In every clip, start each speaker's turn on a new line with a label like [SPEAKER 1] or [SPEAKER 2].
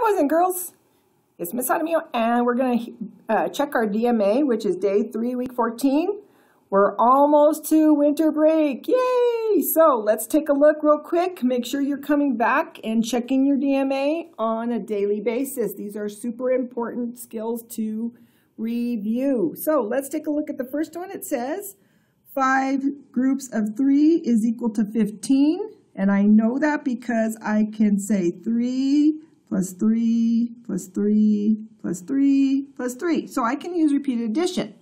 [SPEAKER 1] boys and girls. It's Miss Adamio, and we're going to check our DMA, which is day 3, week 14. We're almost to winter break. Yay! So let's take a look real quick. Make sure you're coming back and checking your DMA on a daily basis. These are super important skills to review. So let's take a look at the first one. It says 5 groups of 3 is equal to 15. And I know that because I can say 3 plus 3 plus 3 plus 3 plus 3. So I can use repeated addition.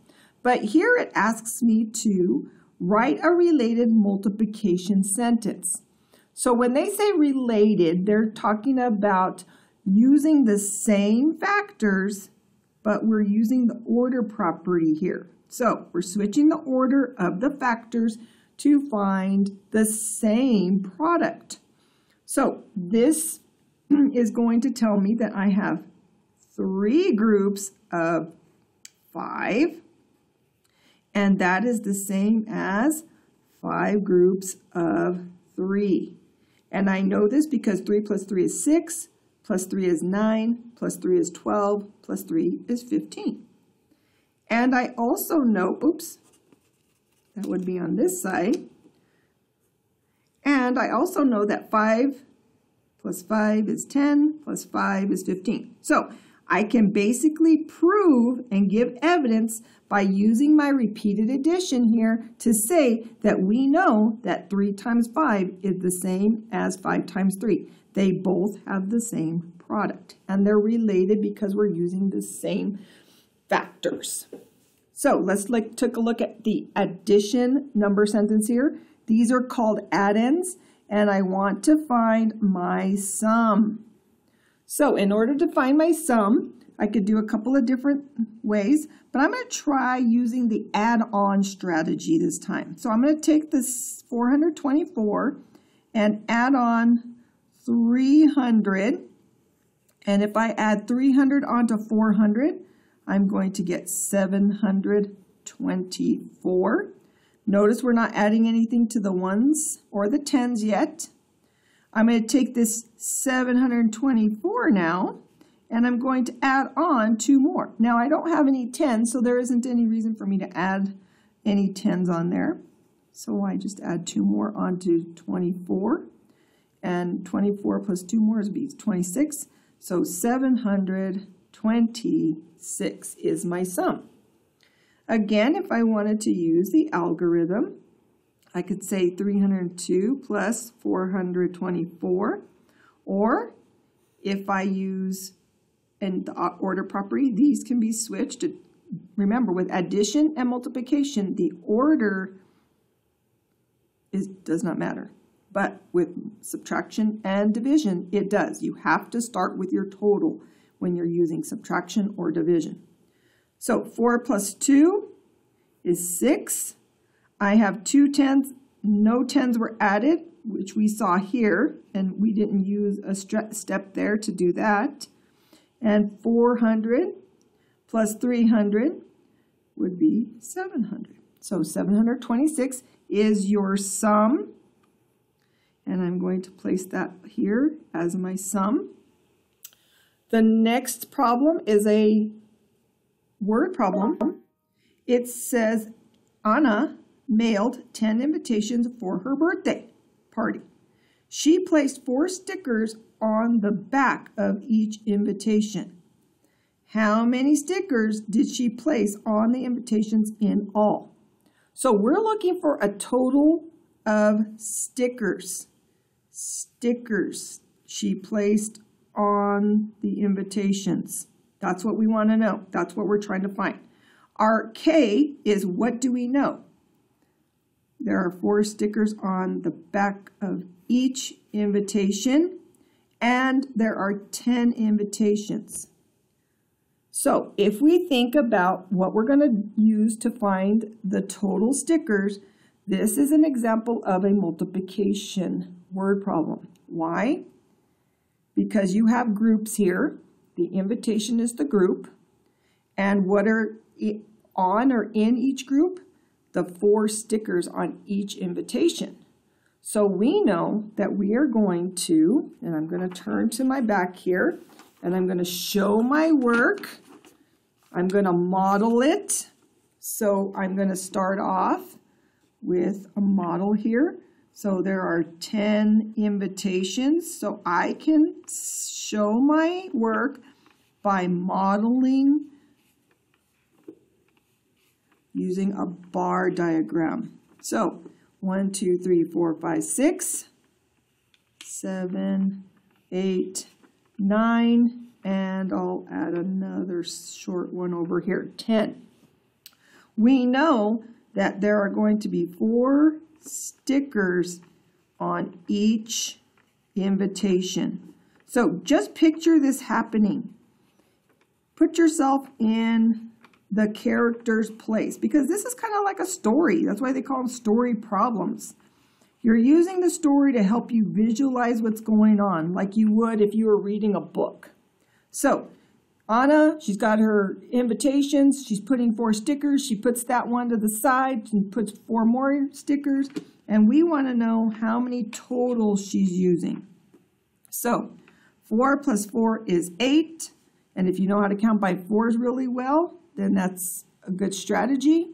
[SPEAKER 1] But here it asks me to write a related multiplication sentence. So when they say related, they're talking about using the same factors, but we're using the order property here. So we're switching the order of the factors to find the same product. So this is going to tell me that I have 3 groups of 5, and that is the same as 5 groups of 3. And I know this because 3 plus 3 is 6, plus 3 is 9, plus 3 is 12, plus 3 is 15. And I also know, oops, that would be on this side. And I also know that 5 plus 5 is 10, plus 5 is 15. So I can basically prove and give evidence by using my repeated addition here to say that we know that 3 times 5 is the same as 5 times 3. They both have the same product, and they're related because we're using the same factors. So let's take a look at the addition number sentence here. These are called add-ins, and I want to find my sum. So in order to find my sum, I could do a couple of different ways, but I'm going to try using the add-on strategy this time. So I'm going to take this 424 and add on 300, and if I add 300 onto 400, I'm going to get 724. Notice we're not adding anything to the 1s or the 10s yet. I'm going to take this 724 now, and I'm going to add on 2 more. Now, I don't have any 10s, so there isn't any reason for me to add any 10s on there. So I just add 2 more onto 24, and 24 plus 2 more is 26. So 726 is my sum. Again, if I wanted to use the algorithm, I could say 302 plus 424, or if I use in the order property, these can be switched. Remember, with addition and multiplication, the order does not matter. But with subtraction and division, it does. You have to start with your total when you're using subtraction or division. So 4 plus 2 is 6. I have 2 10s. No 10s were added, which we saw here, and we didn't use a step there to do that. And 400 plus 300 would be 700. So 726 is your sum. And I'm going to place that here as my sum. The next problem is a word problem. It says Anna mailed 10 invitations for her birthday party. She placed 4 stickers on the back of each invitation. How many stickers did she place on the invitations in all? So we're looking for a total of stickers. Stickers she placed on the invitations. That's what we want to know. That's what we're trying to find. Our K is what do we know? There are 4 stickers on the back of each invitation, and there are 10 invitations. So if we think about what we're going to use to find the total stickers, this is an example of a multiplication word problem. Why? Because you have groups here. The invitation is the group. And what are on or in each group? The 4 stickers on each invitation. So we know that we are going to, and I'm going to turn to my back here, and I'm going to show my work. I'm going to model it. So I'm going to start off with a model here. So there are 10 invitations. So I can show my work by modeling using a bar diagram. So 1, 2, 3, 4, 5, 6, 7, 8, 9, and I'll add another short one over here, 10. We know that there are going to be 4 stickers on each invitation. So just picture this happening. Put yourself in the character's place, because this is kind of like a story. That's why they call them story problems. You're using the story to help you visualize what's going on, like you would if you were reading a book. So Anna, she's got her invitations. She's putting 4 stickers. She puts that one to the side and puts 4 more stickers. And we want to know how many total she's using. So 4 plus 4 is 8. And if you know how to count by 4s really well, then that's a good strategy.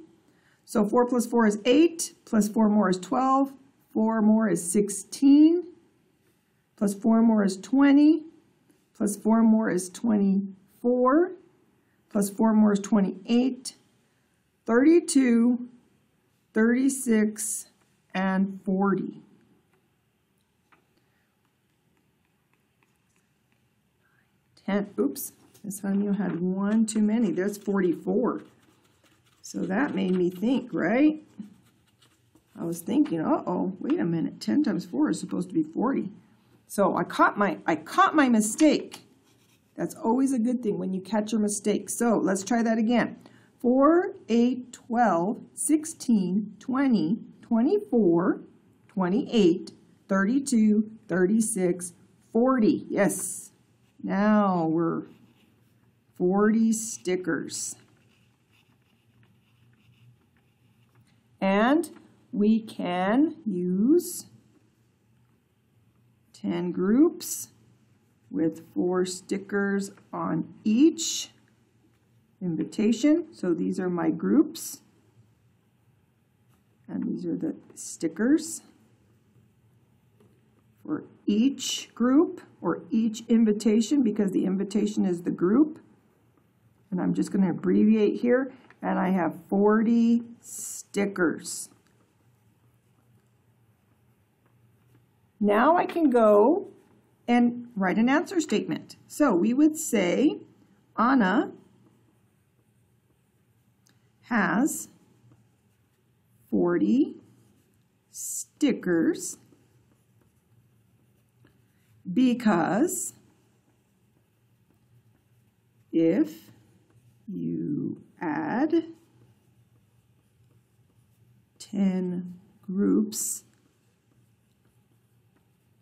[SPEAKER 1] So 4 plus 4 is 8, plus 4 more is 12, 4 more is 16, plus 4 more is 20, plus 4 more is 24, plus 4 more is 28, 32, 36, and 40. Oops. Miss Honey had 1 too many. There's 44. So that made me think, right? I was thinking, uh-oh, wait a minute. 10 times 4 is supposed to be 40. So I caught my mistake. That's always a good thing when you catch your mistake. So let's try that again. 4, 8, 12, 16, 20, 24, 28, 32, 36, 40. Yes. Now we're 40 stickers. And we can use 10 groups with 4 stickers on each invitation. So these are my groups. And these are the stickers for each group or each invitation, because the invitation is the group. And I'm just going to abbreviate here, and I have 40 stickers. Now I can go and write an answer statement. So we would say Anna has 40 stickers because if you add 10 groups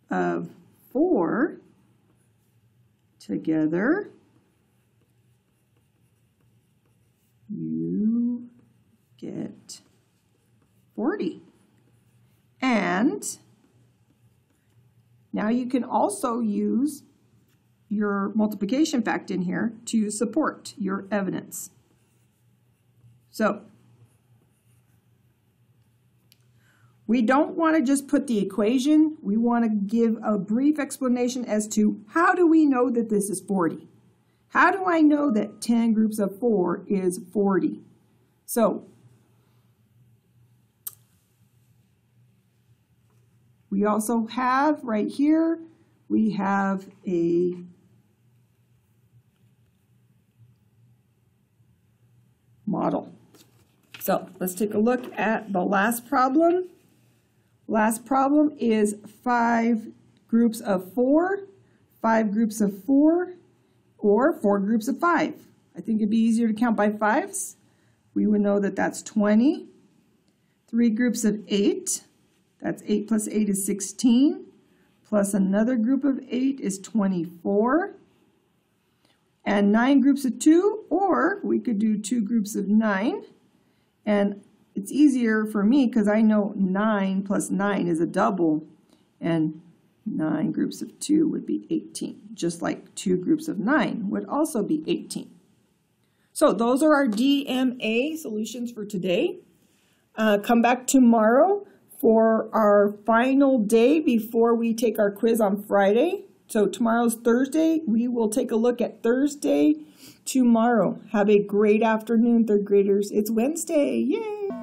[SPEAKER 1] of 4 together, you get 40. And now you can also use your multiplication fact in here to support your evidence. So we don't want to just put the equation. We want to give a brief explanation as to how do we know that this is 40? How do I know that 10 groups of 4 is 40? So we also have right here, we have a model. So let's take a look at the last problem. Last problem is 5 groups of 4, 5 groups of 4, or 4 groups of 5. I think it'd be easier to count by 5s. We would know that that's 20. 3 groups of 8, that's 8 plus 8 is 16, plus another group of 8 is 24. And 9 groups of 2, or we could do 2 groups of 9. And it's easier for me because I know 9 plus 9 is a double. And 9 groups of 2 would be 18, just like 2 groups of 9 would also be 18. So those are our DMA solutions for today. Come back tomorrow for our final day before we take our quiz on Friday. So tomorrow's Thursday. We will take a look at Thursday tomorrow. Have a great afternoon, third graders. It's Wednesday. Yay!